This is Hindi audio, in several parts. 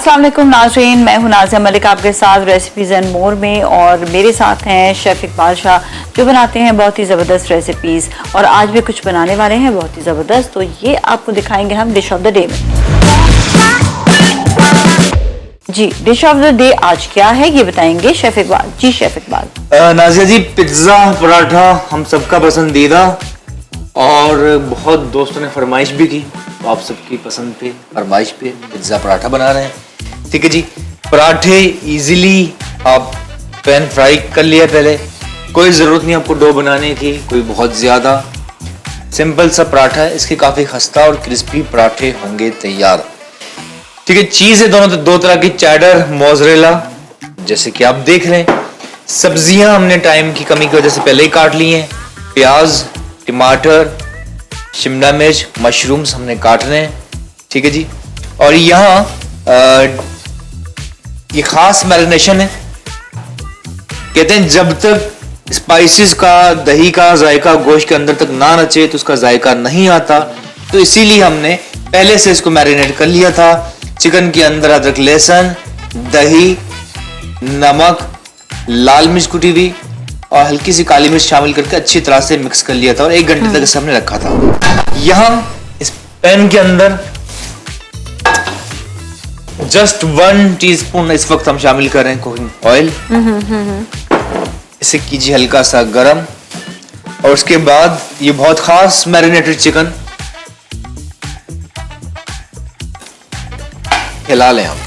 अस्सलाम वालेकुम नाज़रीन, मैं हूं नाज़िया मलिक आपके साथ रेसिपीज़ एंड मोर में। और मेरे साथ हैं शेफ़ इकबाल शाह जो बनाते हैं बहुत ही ज़बरदस्त रेसिपीज़। और आज भी कुछ बनाने वाले हैं बहुत ही ज़बरदस्त, तो ये आपको दिखाएंगे हम डिश ऑफ द डे में। जी, डिश ऑफ द डे आज क्या है ये बताएंगे शेफ़ इकबाल। जी शेफ़ इकबाल। नाज़िया जी, पिज्ज़ा पराठा हम सबका पसंदीदा और बहुत दोस्तों ने फरमाइश भी की, तो आप सबकी पसंद पे फरमाइश पे पिज्ज़ा पराठा बना रहे हैं। ठीक है जी, पराठे इजीली आप पैन फ्राई कर लिया पहले, कोई ज़रूरत नहीं आपको डो बनाने की, कोई बहुत ज़्यादा सिंपल सा पराठा है। इसके काफ़ी खस्ता और क्रिस्पी पराठे होंगे तैयार। ठीक है, चीज़ है दो तरह की, चेडर मोज़रेला, जैसे कि आप देख रहे हैं। सब्जियां हमने टाइम की कमी की वजह से पहले ही काट ली हैं। प्याज, टमाटर, शिमला मिर्च, मशरूम्स हमने काट रहे हैं। ठीक है जी, और यहाँ ये खास मैरिनेशन है। कहते हैं जब तक स्पाइसेस का, दही का जायका गोश्त के अंदर तक ना नचे तो उसका जायका नहीं आता, तो इसीलिए हमने पहले से इसको मैरिनेट कर लिया था। चिकन के अंदर अदरक, लहसुन, दही, नमक, लाल मिर्च कुटी हुई और हल्की सी काली मिर्च शामिल करके अच्छी तरह से मिक्स कर लिया था और 1 घंटे तक इसे हमने रखा था। यहाँ इस पैन के अंदर जस्ट 1 टीस्पून इस वक्त हम शामिल कर रहे हैं कुकिंग ऑयल। इसे कीजिए हल्का सा गरम और उसके बाद ये बहुत खास मैरिनेटेड चिकन हिला लें हम।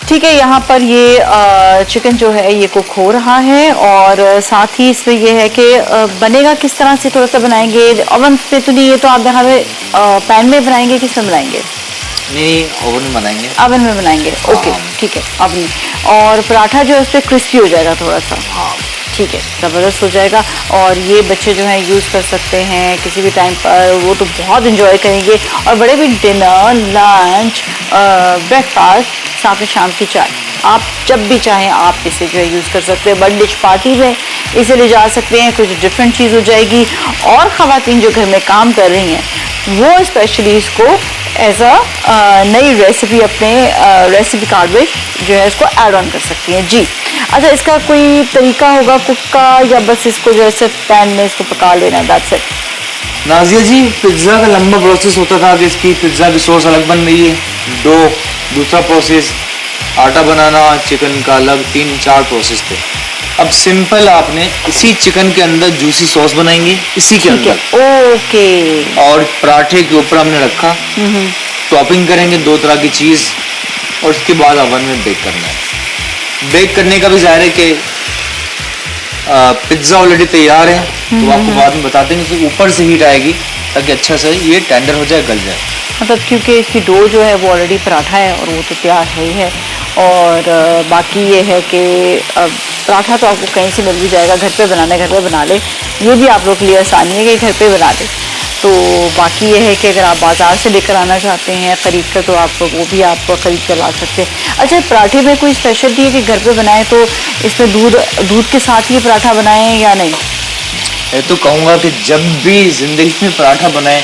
ठीक है, यहाँ पर ये चिकन जो है ये कुक हो रहा है और साथ ही इसमें ये है कि बनेगा किस तरह से, थोड़ा सा बनाएंगे ओवन पे तो नहीं, ये तो आप हमें पैन में बनाएंगे, किस में बनाएंगे? नहीं, ओवन में बनाएंगे। ओवन में बनाएंगे, ओके ठीक है। ओवन और पराठा जो है उस पर क्रिस्पी हो जाएगा थोड़ा सा। हाँ ठीक है, ज़बरदस्त हो जाएगा। और ये बच्चे जो हैं यूज़ कर सकते हैं किसी भी टाइम पर, वो तो बहुत इंजॉय करेंगे। और बड़े भी डिनर, लंच, ब्रेकफास्ट, साथ में शाम की चाय, आप जब भी चाहें आप इसे जो है यूज़ कर सकते हैं। बर्थडे पार्टी में इसे ले जा सकते हैं, कुछ डिफरेंट चीज़ हो जाएगी। और ख़वातीन जो घर में काम कर रही हैं वो स्पेशली इसको एज अ नई रेसिपी अपने रेसिपी कार्ड में जो है इसको ऐड ऑन कर सकती हैं। जी अच्छा, इसका कोई तरीका होगा कुक का या बस इसको जो है सिर्फ पैन में इसको पका लेना, that's it? Nazia ji, pizza का लंबा प्रोसेस होता था कि इसकी पिज्ज़ा की सॉस अलग बन रही है, डो दूसरा प्रोसेस, आटा बनाना, चिकन का अलग, 3-4 प्रोसेस थे। अब सिंपल आपने इसी चिकन के अंदर जूसी सॉस बनाएंगे इसी के अंदर, ओके। और पराठे के ऊपर हमने रखा, टॉपिंग करेंगे 2 तरह की चीज़ और उसके बाद ओवन में बेक करना है। बेक करने का भी ज़ाहिर है कि पिज्ज़ा ऑलरेडी तैयार है, तो आपको बाद में बताते हैं कि ऊपर से हीट आएगी ताकि अच्छा से ये टेंडर हो जाए, गल जाए। मतलब क्योंकि इसकी डो जो है वो ऑलरेडी पराठा है और वो तो तैयार है ही है। और बाकी ये है कि पराठा तो आपको कहीं से मिल भी जाएगा, घर पे बनाना है घर पे बना ले, ये भी आप लोग के लिए आसानी है कि घर पे बना ले। तो बाकी ये है कि अगर आप बाज़ार से लेकर आना चाहते हैं ख़रीद कर, तो आप वो भी आप ख़रीद कर ला सकते हैं। अच्छा, पराठे में कोई स्पेशलिटी है कि घर पे बनाएं तो इसमें दूध के साथ ही पराठा बनाएं या नहीं? मैं तो कहूँगा कि जब भी ज़िंदगी में पराठा बनाएं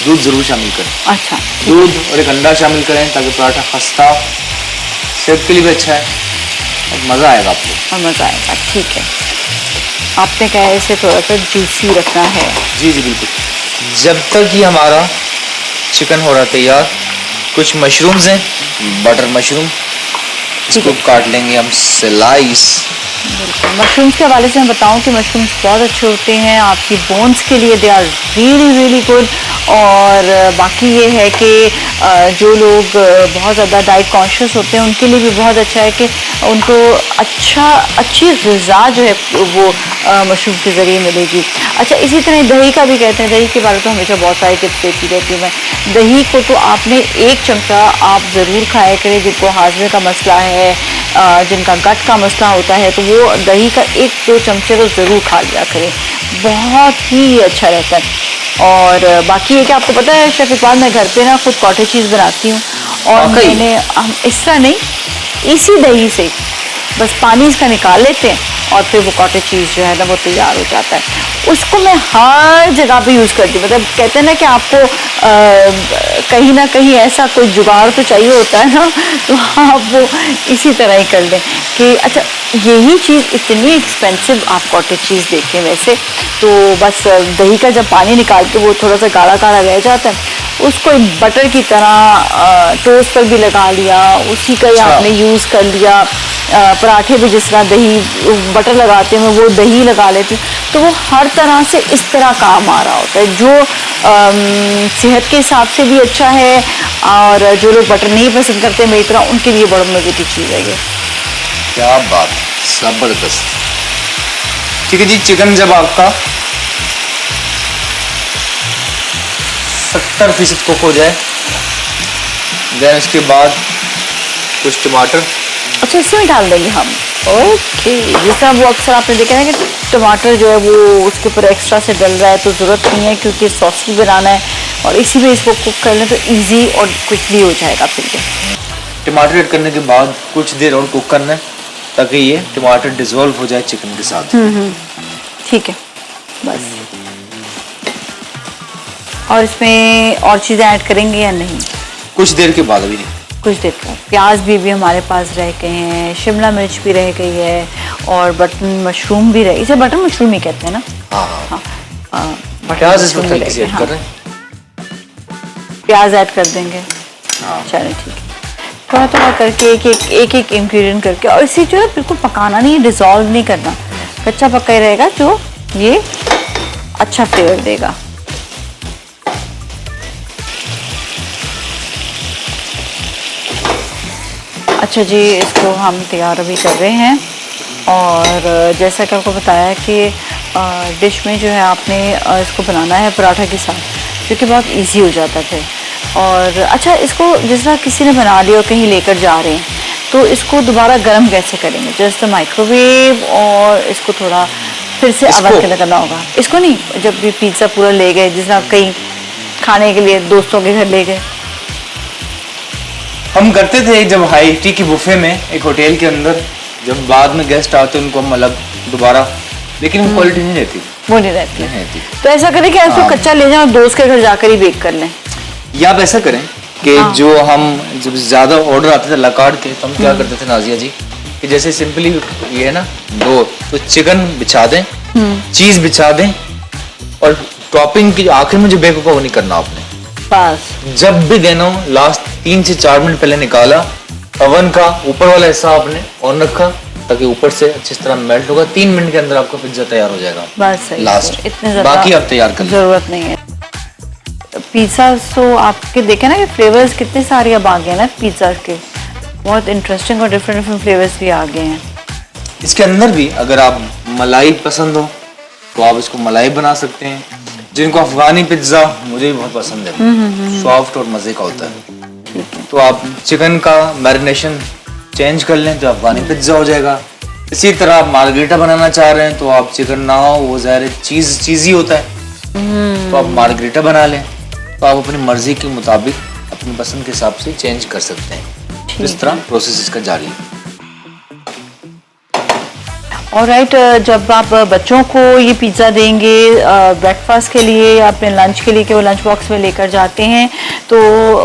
दूध ज़रूर शामिल करें। अच्छा, दूध और एक अंडा शामिल करें ताकि पराठा खस्ता, सेहत के लिए भी अच्छा है और मज़ा आएगा आपको। और मज़ा आएगा, ठीक है। आपने कहा है इसे थोड़ा सा जूसी रखना है। जी जी बिल्कुल। जब तक ये हमारा चिकन हो रहा तैयार, कुछ मशरूम्स हैं, बटर मशरूम, इसको काट लेंगे हम स्लाइस। बिल्कुल, मशरूम्स के हवाले से मैं बताऊं कि मशरूम्स बहुत अच्छे होते हैं आपकी बोन्स के लिए, दे आर रियली गुड। और बाकी ये है कि जो लोग बहुत ज़्यादा डाइट कॉन्शियस होते हैं उनके लिए भी बहुत अच्छा है कि उनको अच्छी ग़िज़ा जो है वो मशरूम के ज़रिए मिलेगी। अच्छा, इसी तरह दही का भी कहते हैं, दही के बारे में तो हमेशा बहुत सारी टिप्स देती रहती हूँ मैं। दही को तो आपने 1 चमचा आप ज़रूर खाया करें, जिनको हाजमे का मसला है, जिनका गट का मसला होता है, तो वो दही का 1-2 चमचे तो ज़रूर खा लिया करें, बहुत ही अच्छा रहता है। और बाकी ये कि आपको पता है शेफ़ इकबाल, मैं घर पे ना खुद कॉटेज चीज़ बनाती हूँ और मैंने इस तरह नहीं, इसी दही से बस पानी इसका निकाल लेते हैं और फिर वो कॉटेज चीज़ जो है ना वो तैयार हो जाता है। उसको मैं हर जगह पे यूज़ करती हूँ। मतलब कहते हैं ना कि आपको कहीं ना कहीं ऐसा कोई जुगाड़ तो चाहिए होता है ना, तो आप वो इसी तरह ही कर लें कि अच्छा यही चीज़ इतनी एक्सपेंसिव आप कॉटेज चीज़ देखें वैसे तो बस दही का जब पानी निकाल के वो थोड़ा सा गाढ़ा गाढ़ा रह जाता है, उसको एक बटर की तरह टोस्ट पर भी लगा लिया, उसी का ही आपने यूज़ कर लिया। पराठे भी जिस तरह दही बटर लगाते हैं वो दही लगा लेते हैं, तो वो हर तरह से इस तरह काम आ रहा होता है जो सेहत के हिसाब से भी अच्छा है, और जो लोग बटर नहीं पसंद करते मेरी तरह उनके लिए बड़ा मजे की चीज़ है ये। क्या बात, जबरदस्त। ठीक है जी, चिकन जब आपका 70% कुक हो जाए, देन उसके बाद कुछ टमाटर, अच्छा इसमें डाल देंगे हम। ओके, जिस तरह वो अक्सर आपने देखा है कि टमाटर जो है वो उसके ऊपर एक्स्ट्रा से डल रहा है, तो ज़रूरत नहीं है क्योंकि सॉसी बनाना है और इसी में इसको कुक कर लें तो इजी और क्विकली हो जाएगा। फिर ये टमाटर ऐड करने के बाद कुछ देर और कुक करना है ताकि ये टमाटर डिजोल्व हो जाए चिकन के साथ। ठीक है बस। और इसमें और चीज़ें ऐड करेंगे या नहीं? कुछ देर के बाद, अभी नहीं। कुछ देर बाद। प्याज भी हमारे पास रह गए हैं, शिमला मिर्च भी रह गई है और बटन मशरूम भी रह, इसे बटन मशरूम ही कहते हैं ना। हाँ। बटन प्याज मशरूम इसमें भी हल्की सी रह ऐड गए, कर रहे हैं। प्याज ऐड कर देंगे। हाँ। चलो ठीक है, थोड़ा थोड़ा करके एक एक इंग्रेडिएंट करके, और इसे जो है बिल्कुल पकाना नहीं, डिसॉल्व नहीं करना, कच्चा पक्का ही रहेगा जो ये अच्छा फ्लेवर देगा। अच्छा जी, इसको हम तैयार अभी कर रहे हैं और जैसा कि आपको बताया कि डिश में जो है आपने इसको बनाना है पराठा के साथ, जो कि बहुत इजी हो जाता है। और अच्छा, इसको जिस तरह किसी ने बना लिया और कहीं लेकर जा रहे हैं तो इसको दोबारा गर्म कैसे करेंगे? जस्ट माइक्रोवेव, और इसको थोड़ा फिर से अवन के लगाना होगा? इसको नहीं, जब भी पिज्ज़ा पूरा ले गए, जिस तरह कहीं खाने के लिए दोस्तों के घर ले गए। हम करते थे जब हाई टी की बुफे में एक होटल के अंदर, जब बाद में गेस्ट आते उनको हम अलग दोबारा, लेकिन वो क्वालिटी नहीं रहती, वो नहीं रहती। तो ऐसा करें कि इसको कच्चा ले जाओ, दोस्त के घर जाकर ही बेक कर लें। या आप ऐसा करें कि जो हम जब ज्यादा ऑर्डर आते थे लकार्ड के, तो हम क्या करते थे नाजिया जी कि जैसे सिंपली ये है ना दो, तो चिकन बिछा दें, चीज बिछा दें, और टॉपिंग की आखिर में जो बेक होगा वो नहीं करना आपने। बस जब भी देना हो लास्ट 3 से 4 मिनट पहले निकाला, अवन का ऊपर वाला हिस्सा आपने ऑन रखा ताकि ऊपर से अच्छी तरह मेल्ट होगा। 3 मिनट के अंदर आपका पिज्जा तैयार हो जाएगा। बस सही, लास्ट इतने बाकी आप तैयार कर जरूरत नहीं है। पिज्जा तो आपके देखे ना कि फ्लेवर्स कितने सारे अब आ गए ना पिज्जा के, बहुत इंटरेस्टिंग और डिफरेंट फ्लेवर्स भी आ गए हैं। इसके अंदर भी अगर आप मलाई पसंद हो तो आप इसको मलाई बना सकते हैं। जिनको अफगानी पिज्जा, मुझे भी बहुत पसंद है, सॉफ्ट और मजे का होता है, तो आप चिकन का मैरिनेशन चेंज कर लें तो अफगानी पिज्जा हो जाएगा। इसी तरह आप मार्गरीटा बनाना चाह रहे हैं तो आप चिकन ना हो, वो ज़ाहिर चीज़ ही होता है, तो आप मार्गरीटा बना लें। तो आप अपनी मर्जी के मुताबिक अपनी पसंद के हिसाब से चेंज कर सकते हैं। इस तरह प्रोसेस इसका जारी है। और राइट, जब आप बच्चों को ये पिज़्ज़ा देंगे ब्रेकफास्ट के लिए या अपने लंच के लिए कि वो लंच बॉक्स में लेकर जाते हैं, तो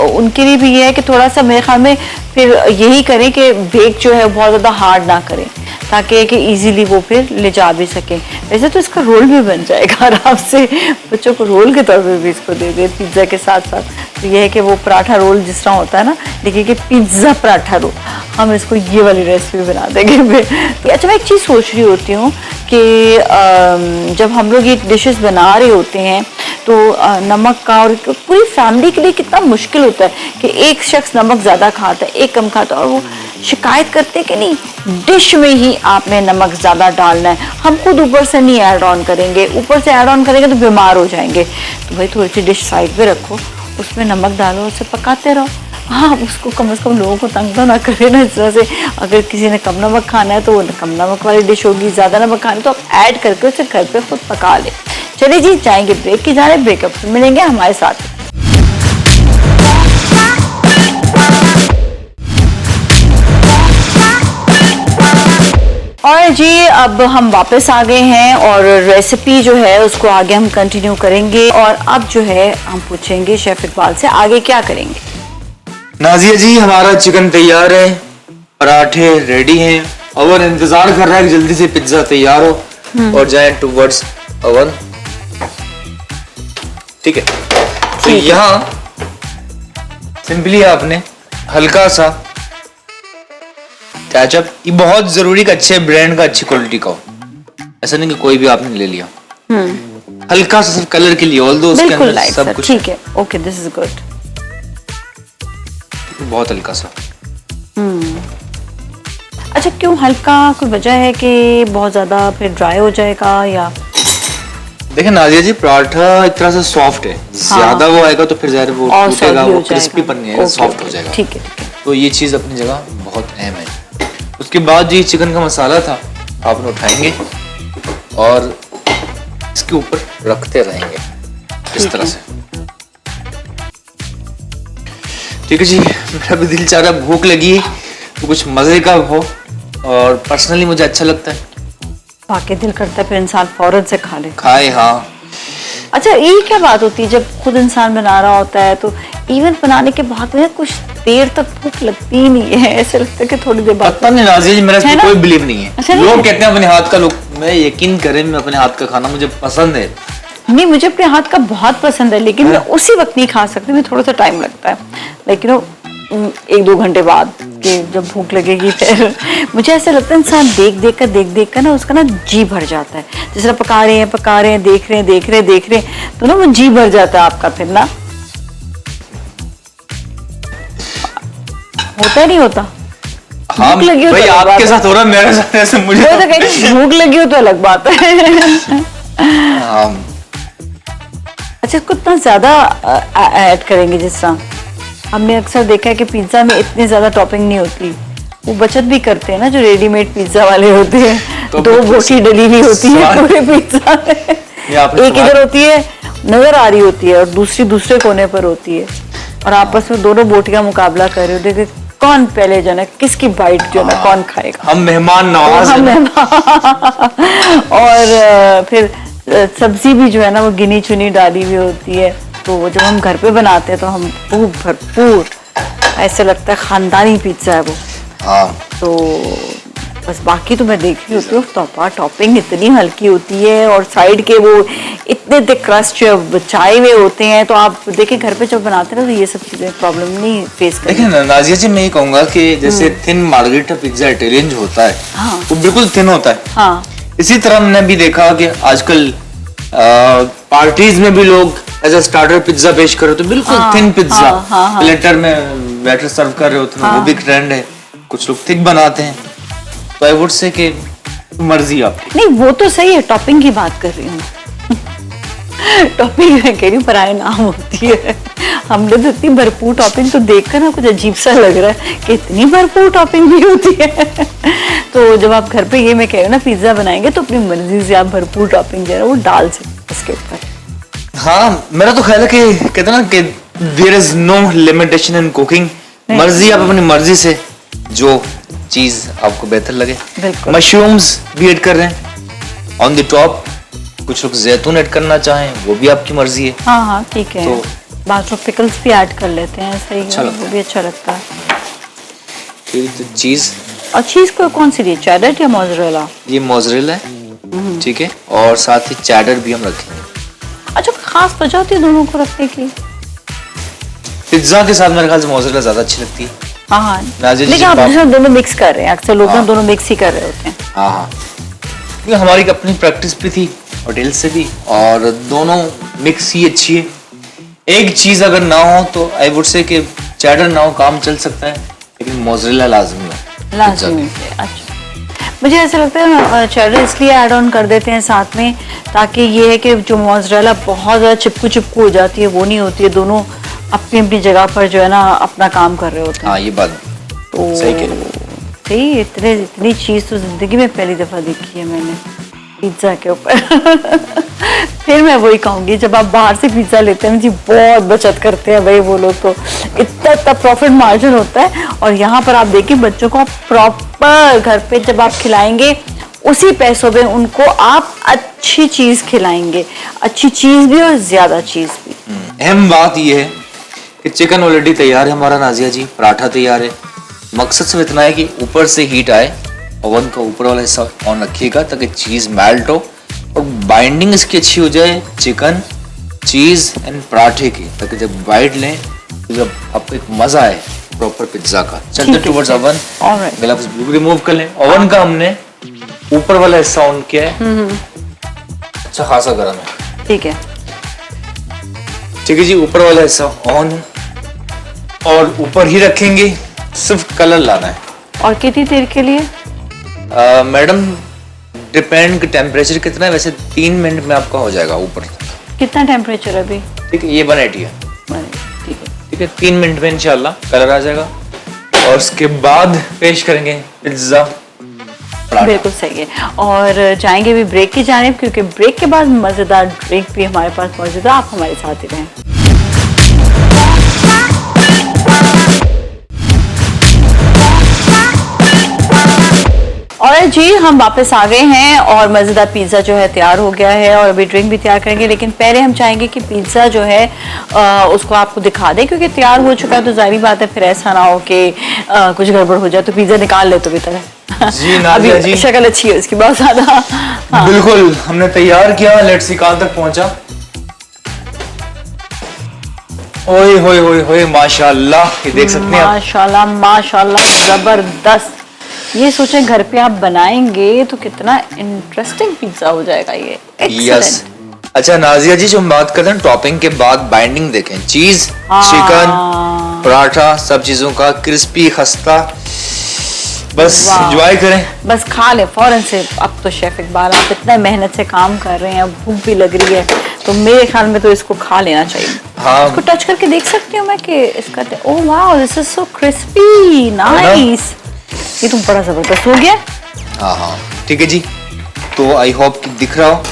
उनके लिए भी ये है कि थोड़ा सा मेरे ख्याल में फिर यही करें कि बेक जो है बहुत ज़्यादा हार्ड ना करें, ताकि कि इजीली वो फिर ले जा भी सकें। वैसे तो इसका रोल भी बन जाएगा आराम से, बच्चों को रोल के तौर पे भी इसको दे दे पिज़्ज़ा के साथ साथ। तो ये है कि वो पराठा रोल जिस तरह होता है ना, देखिए कि पिज़्ज़ा पराठा रोल, हम इसको ये वाली रेसिपी बना देंगे। अच्छा, मैं एक चीज़ सोच रही होती हूँ कि जब हम लोग ये डिशेस बना रहे होते हैं तो नमक का, और पूरी फैमिली के लिए कितना मुश्किल होता है कि एक शख्स नमक ज़्यादा खाता है, एक कम खाता है, और वो शिकायत करते हैं कि नहीं डिश में ही आपने नमक ज़्यादा डालना है, हम खुद ऊपर से नहीं ऐड ऑन करेंगे, ऊपर से ऐड ऑन करेंगे तो बीमार हो जाएंगे। तो भाई थोड़ी सी डिश साइड पे रखो, उसमें नमक डालो, उसे पकाते रहो। हाँ, उसको कम से कम लोगों को तंग तो ना करे ना इस तरह से। अगर किसी ने कम नमक खाना है तो वो कम नमक वाली डिश होगी, ज़्यादा नमक खाना है तो आप ऐड करके उसे घर पे खुद पका ले। चलिए जी, जाएंगे ब्रेक की जाने, ब्रेकअप से मिलेंगे हमारे साथ। और है जी, अब हम वापस आ गए हैं और रेसिपी जो है उसको आगे हम कंटिन्यू करेंगे। और अब जो है हम पूछेंगे शेफ इकबाल से आगे क्या करेंगे। नाजिया जी, हमारा चिकन तैयार है, पराठे रेडी हैं, ओवन इंतजार कर रहा है कि जल्दी से पिज्जा तैयार हो और जाए टुवर्ड्स ओवन। ठीक है, तो यहाँ सिंपली आपने हल्का सा केचप, ये बहुत जरूरी का अच्छे ब्रांड का, अच्छी क्वालिटी का हो, ऐसा नहीं कि कोई भी आपने ले लिया। हल्का सा सिर्फ कलर के लिए, ऑल्दो उसके बिल्कुल अंदर लाइट सब सर, कुछ ठीक है, ओके दिस इज गुड। बहुत हल्का सा। अच्छा, क्यों हल्का? कोई वजह है कि बहुत ज्यादा फिर ड्राई हो जाएगा या? देखिए नाजिया जी, पराठा एक तरह से सॉफ्ट है, ज्यादा वो आएगा तो फिर ज़ाहिर वो और टूटेगा, soggy वो हो क्रिस्पी जाएगा। पन नहीं आएगा, ओके, सॉफ्ट हो ओके, जाएगा। ठीक है ठीक है। तो ये चीज अपनी जगह बहुत अहम है। उसके बाद जो ये चिकन का मसाला था आपने उठाएंगे और इसके ऊपर रखते रहेंगे इस तरह से। ठीक है जी, मेरा भी दिल चाह रहा है, भूख लगी है तो कुछ मजे का हो, और पर्सनली मुझे अच्छा लगता है, वाकई दिल करता है फिर इंसान फौरन से खा ले। खाए। हाँ, अच्छा, ये क्या बात होती है जब खुद इंसान बना रहा होता है तो इवन बनाने के बाद में कुछ देर तक भूख लगती ही नहीं है, ऐसे लगता है कि थोड़ी देर बाद। पता नहीं नाजिया जी, मेरा है इसमें ना? कोई बिलीव नहीं है। अच्छा, नहीं लोग है? कहते हैं अपने हाथ का, लोग, मैं यकीन करें, मैं अपने हाथ का खाना मुझे पसंद है। नहीं, मुझे अपने हाथ का बहुत पसंद है, लेकिन मैं उसी वक्त नहीं खा सकती, मुझे थोड़ा सा टाइम लगता है, लेकिन 1-2 घंटे बाद कि जब भूख लगेगी फिर मुझे ऐसा लगता है इंसान देख कर ना उसका ना जी भर जाता है। जिस तरह पका रहे हैं, देख रहे हैं तो ना वो जी भर जाता है आपका फिर ना। होता नहीं होता? हाँ भूख लगी हो भाई, तो अलग आपके बात साथ हो रहा है, मेरे साथ ऐसे मुझे वो तो कहीं भूख लगी हो तो अलग बात है। हाँ, अच्छा, इसको इतना ज्यादा ऐड करेंगे? जिस तरह हमने अक्सर देखा है कि पिज्जा में इतनी ज्यादा टॉपिंग नहीं होती, वो बचत भी करते हैं ना जो रेडीमेड पिज्जा वाले होते हैं, तो 2 बोटी डली हुई होती है पूरे पिज्जा में, एक इधर होती है नजर आ रही होती है और दूसरी दूसरे कोने पर होती है, और आपस में दोनों बोटियां मुकाबला कर रहे होते हैं कि कौन पहले जो है किसकी बाइट जो है कौन खाएगा। हम मेहमान नवाज हैं। और फिर सब्जी भी जो है ना वो गिनी चुनी डाली हुई होती है, तो जब हम घर पे बनाते हैं तो हम खूब भरपूर, ऐसे लगता है खानदानी पिज्जा है वो। हाँ, तो बस बाकी तो मैं देख रही होती हूँ टॉपिंग इतनी हल्की होती है और साइड के वो इतने थिक क्रस्ट जो बचाए हुए होते हैं, तो आप देखिए घर पे जब बनाते हैं तो ये सब चीजें प्रॉब्लम नहीं फेस करती। देखिए ना नाजिया जी, मैं ये कहूंगा कि जैसे थिन मार्गरेटा पिज्जा इटालियन जो होता है, हाँ। वो बिल्कुल थिन होता है। हाँ, इसी तरह मैंने भी देखा कि आजकल पार्टीज में भी लोग एज अ स्टार्टर पिज्जा पेश कर रहे होते, बिल्कुल थिन पिज्जा, प्लेटर में बैटर सर्व कर रहे होते हैं, वो भी ट्रेंड है। कुछ लोग थिक बनाते हैं, तो आई वुड से कि मर्जी आपकी। नहीं वो तो सही है, टॉपिंग की बात कर रही हूँ। टॉपिंग मैं कह रही हूँ पराये नाम होती है, हमने तो इतनी भरपूर टॉपिंग तो देखकर ना कुछ अजीब सा लग रहा है कि इतनी भरपूर टॉपिंग भी होती है। तो जब आप घर पे ये मैं कह रही हूँ ना पिज्जा बनाएंगे तो अपनी मर्जी से आप भरपूर टॉपिंग जो है वो डाल सकते इसके ऊपर। हाँ, मेरा तो ख्याल है कि कहते हैं ना कि there is no limitation in cooking, मर्जी आप अपनी मर्जी से जो चीज आपको बेहतर लगे। मशरूम्स भी ऐड कर रहे हैं ऑन द टॉप, कुछ लोग जैतून ऐड करना चाहें वो भी आपकी मर्जी है। हाँ हाँ ठीक है, तो बाद में पिकल्स भी ऐड कर लेते हैं, सही अच्छा है, वो भी अच्छा लगता है। फिर तो चीज, और चीज को कौन सी दी, चेडर या मोज़रेला? ये मोज़रेला है, ठीक है, और साथ ही चेडर भी हम रखेंगे। अच्छा, खास वजह होती है दोनों को रखने की? पिज्जा के साथ मेरे ख्याल से मोज़रेला ज्यादा अच्छी लगती है। हाँ हाँ, नाज़िर जी, लेकिन आप दोनों मिक्स कर रहे हैं, अक्सर लोग ना हाँ। दोनों मिक्स ही कर रहे होते हैं। हाँ हाँ, क्योंकि हमारी अपनी प्रैक्टिस भी थी होटल से भी, और दोनों मिक्स ही अच्छी है। एक चीज अगर ना हो तो आई वुड से कि चेडर ना हो काम चल सकता है, लेकिन मोज़रेला लाजमी हो। लाजमी है, अच्छा। मुझे ऐसा लगता है चेडर इसलिए ऐड ऑन कर देते हैं साथ में ताकि ये है कि जो मोज़रेला बहुत ज़्यादा चिपकू हो जाती है वो नहीं होती है, दोनों अपनी अपनी जगह पर जो है ना अपना काम कर रहे होते हैं। हाँ, ये बात तो सही कह रहे हो। सही, इतनी चीज़ तो जिंदगी में पहली दफ़ा देखी है मैंने पिज्ज़ा के ऊपर। फिर मैं वही कहूँगी, जब आप बाहर से पिज्ज़ा लेते हैं जी बहुत बचत करते हैं भाई वो लोग, तो इतना प्रॉफिट मार्जिन होता है। और यहाँ पर आप देखिए बच्चों को आप प्रॉपर घर पे जब आप खिलाएंगे उसी पैसों में उनको आप अच्छी चीज खिलाएंगे, अच्छी चीज भी और ज्यादा चीज भी। अहम बात यह है कि चिकन ऑलरेडी तैयार है हमारा नाजिया जी, पराठा तैयार है। मकसद सिर्फ इतना है कि ऊपर से हीट आए, ओवन का ऊपर वाला हिस्सा ऑन रखिएगा ताकि चीज मेल्ट हो और बाइंडिंग इसकी अच्छी हो जाए चिकन, चीज एंड पराठे की, ताकि जब बाइट लें तो जब आपको एक मजा आए प्रॉपर पिज्जा का। चलते टुवर्ड्स ओवन, ग्लव्स भी रिमूव कर लें। ओवन का हमने ऊपर वाला हिस्सा ऑन किया है, अच्छा खासा गर्म है। ठीक है, ठीक है जी, ऊपर वाला हिस्सा ऑन है और ऊपर ही रखेंगे, सिर्फ कलर लाना है। और कितनी देर के लिए? मैडम डिपेंड टेम्परेचर कितना है, वैसे 3 मिनट में आपका हो जाएगा ऊपर। कितना टेम्परेचर अभी? ठीक है, ये 180 है। ठीक है, ठीक है, 3 मिनट में इंशाल्लाह कलर आ जाएगा और उसके बाद पेश करेंगे पिज्जा। बिल्कुल सही है। और जाएंगे भी ब्रेक की जानिब, क्योंकि ब्रेक के बाद मजेदार ड्रिंक भी हमारे पास मौजूद है। आप हमारे साथ ही रहें। और जी हम वापस आ गए हैं और मज़ेदार पिज़्ज़ा जो है तैयार हो गया है और अभी ड्रिंक भी तैयार करेंगे, लेकिन पहले हम चाहेंगे कि पिज़्ज़ा जो है उसको आपको दिखा दें, क्योंकि तैयार हो चुका है तो जाहिर बात है फिर ऐसा ना हो कि कुछ गड़बड़ हो जाए तो पिज़्ज़ा निकाल ले तो भी तरह। जी नाज़िया जी, शक्ल अच्छी है उसकी बहुत ज़्यादा। हाँ। बिल्कुल, हमने तैयार किया, लेट्स सी कहां तक पहुंचा। ओए होए होए होए, माशाल्लाह, ये देख सकते हैं आप। माशाल्लाह माशाल्लाह, जबरदस्त। ये सोचें घर पे आप बनाएंगे तो कितना इंटरेस्टिंग पिज्जा हो जाएगा ये। यस। अच्छा नाजिया जी, जो हम बात करते हैं टॉपिंग के बाद बाइंडिंग देखें, चीज, चिकन, पराठा, सब चीजों का क्रिस्पी खस्ता, बस एंजॉय करें, बस खा ले फौरन से। अब तो शेफ इकबाल आप इतना मेहनत से काम कर रहे हैं, भूख भी लग रही है, तो मेरे ख्याल में तो इसको खा लेना चाहिए। हाँ, इसको टच करके देख सकती हूँ मैं कि इसका, oh wow, this is so crispy, nice. ये तो बड़ा जबरदस्त हो गया। हाँ हाँ, ठीक है जी। तो आई होप कि दिख रहा हो।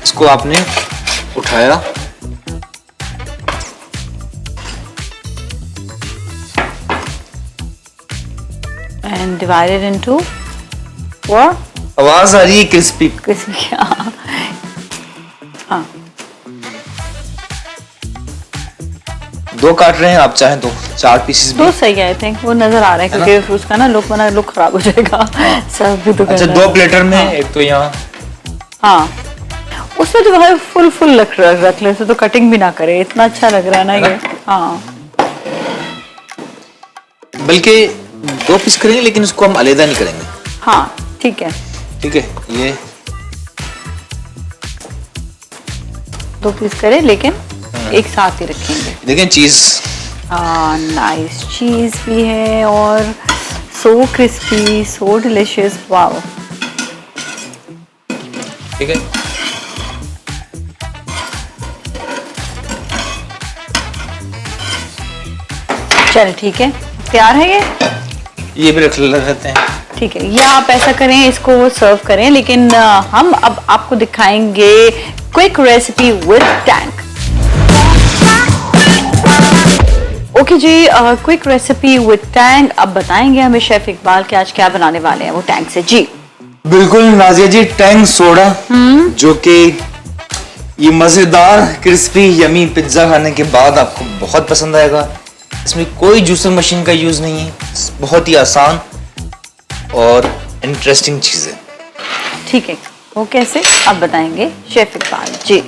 इसको आपने उठाया, एंड डिवाइडेड इनटू व्हाट? आवाज आ रही है क्रिस्पी। क्रिस्पी, हाँ। 2 काट रहे हैं, आप चाहें तो 4 पीसेस भी। तो सही है, आई थिंक वो नजर आ रहा है, क्योंकि उसका ना लुक बना, लुक खराब हो जाएगा। सब भी तो अच्छा, 2 प्लेटर में, एक तो यहाँ, हाँ उसमें तो भाई फुल रख ले, तो कटिंग भी ना करे, इतना अच्छा लग रहा है ना ये। हाँ, बल्कि 2 पीस करेंगे लेकिन उसको हम अलग नहीं करेंगे। हाँ ठीक है, ठीक है, ये 2 पीस करें लेकिन एक साथ ही रखेंगे। देखें चीज, नाइस चीज भी है और सो क्रिस्पी, सो डिलिशियस, वाओ। ठीक है, चल ठीक है, तैयार है ये भी रख लेते हैं। ठीक है, या आप ऐसा करें, इसको सर्व करें, लेकिन हम अब आपको दिखाएंगे quick recipe with tank. Okay जी, क्विक रेसिपी विद टैंक। अब बताएंगे हमें शेफ इकबाल के आज क्या बनाने वाले हैं वो टैंक से। जी बिल्कुल नाजिया जी, टैंक सोडा, जो कि ये मजेदार क्रिस्पी यमी पिज्जा खाने के बाद आपको बहुत पसंद आएगा। इसमें कोई जूसर मशीन का यूज नहीं है, बहुत ही आसान और इंटरेस्टिंग चीज है। ठीक है, वो कैसे अब बताएंगे शेफ इकबाल जी।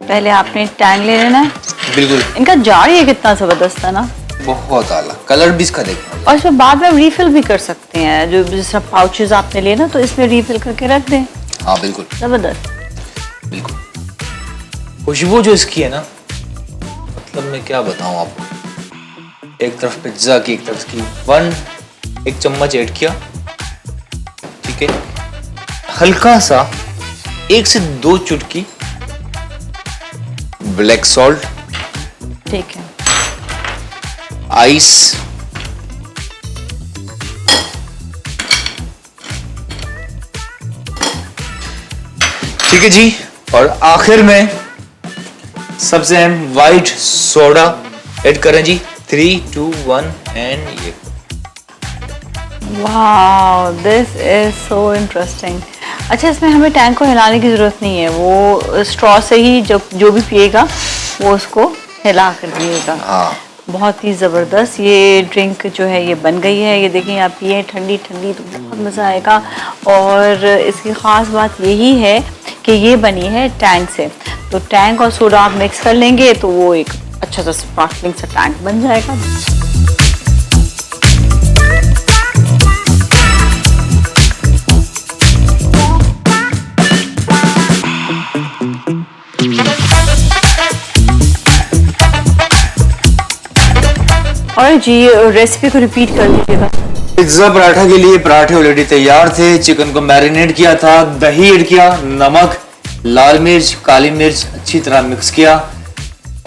पहले आपने टैंक ले लेना है। बिल्कुल, इनका जार ये कितना जबरदस्त है ना, बहुत आला, कलर भी इसका देखना। और इसमें बाद में रिफिल भी कर सकते हैं, जो जिस तरह पाउचेस आपने लिए ना, तो इसमें रिफिल करके रख दें। हाँ बिल्कुल, जबरदस्त। बिल्कुल, खुशबू जो इसकी है ना, मतलब मैं क्या बताऊं आपको। एक तरफ पिज्जा की, एक तरफ की 1 चम्मच ऐड किया, ठीक है, हल्का सा 1 से 2 चुटकी ब्लैक सॉल्ट, ठीक है, आइस, ठीक है जी, और आखिर में सबसे अहम व्हाइट सोडा ऐड करें जी। 3, 2, 1 and wow, this is so interesting. अच्छा, इसमें हमें टैंक को हिलाने की ज़रूरत नहीं है, वो स्ट्रॉ से ही जो भी पिएगा वो उसको हिला कर पिएगा। हाँ, बहुत ही ज़बरदस्त ये ड्रिंक जो है ये बन गई है। ये देखिए आप पिए ठंडी ठंडी तो बहुत मज़ा आएगा। और इसकी ख़ास बात यही है कि ये बनी है टैंक से, तो टैंक और सोडा आप मिक्स कर लेंगे तो वो एक अच्छा सा स्पार्कलिंग सा टैंक बन जाएगा। और जी रेसिपी को रिपीट कर लीजिएगा। पिज्जा पराठा के लिए पराठे ऑलरेडी तैयार थे। चिकन को मैरिनेट किया था, दही ऐड किया, नमक, लाल मिर्च, काली मिर्च अच्छी तरह मिक्स किया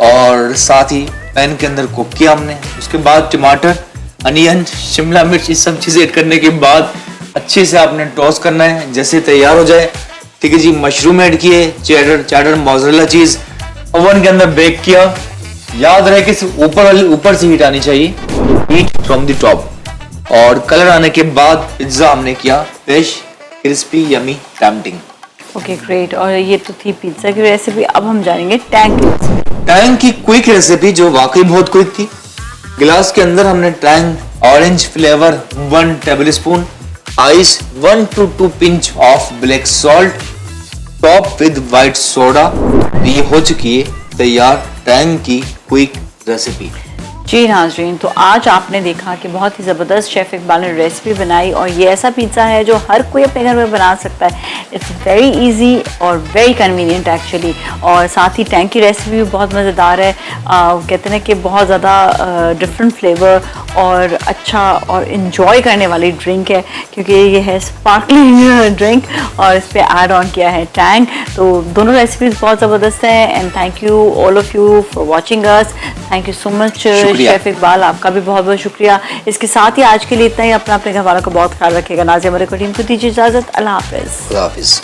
और साथ ही पैन के अंदर कुक किया हमने। उसके बाद टमाटर, अनियन, शिमला मिर्च, ये सब चीजें ऐड करने के बाद अच्छे से आपने टॉस करना है। जैसे तैयार हो जाए, ठीक है जी, मशरूम ऐड किए, चेडर मोज़रेला चीज, ओवन के अंदर बेक किया। याद रहे कि सिर्फ ऊपर से हीट आनी चाहिए, हीट फ्रॉम द टॉप। और कलर आने के बाद पिज्जा हमने किया fresh, crispy, yummy, tempting. Okay great. और ये तो थी पिज्जा की रेसिपी, अब हम जानेंगे टैंक की रेसिपी। टैंग की क्विक रेसिपी जो वाकई बहुत क्विक थी। गिलास के अंदर हमने Tang orange flavour 1 tablespoon, ice 1 to 2 pinch of black salt, top with white soda. ये हो चुकी है तैयार टैंग की क्विक रेसिपी। जी नाज़रीन, तो आज आपने देखा कि बहुत ही ज़बरदस्त शेफ़ इकबाल ने रेसिपी बनाई और ये ऐसा पिज़्ज़ा है जो हर कोई अपने घर में बना सकता है। इट्स वेरी इजी और वेरी कन्वीनियंट एक्चुअली। और साथ ही टैंक की रेसिपी भी बहुत मज़ेदार है। कहते हैं कि बहुत ज़्यादा डिफरेंट फ्लेवर और अच्छा और इन्जॉय करने वाली ड्रिंक है, क्योंकि ये है स्पार्कलिंग ड्रिंक और इस पर ऐड ऑन किया है टैंग। तो दोनों रेसिपीज़ बहुत ज़बरदस्त हैं। And thank you all of you for watching us. Thank you so much chef Iqbal, आपका भी बहुत बहुत शुक्रिया। इसके साथ ही आज के लिए इतना ही। अपने घर वालों का बहुत ख्याल रखिएगा। नाज़िया मलिक को टीम को दीजिए इजाज़त। अल्लाह हाफ़िज़। खुदा हाफिज़।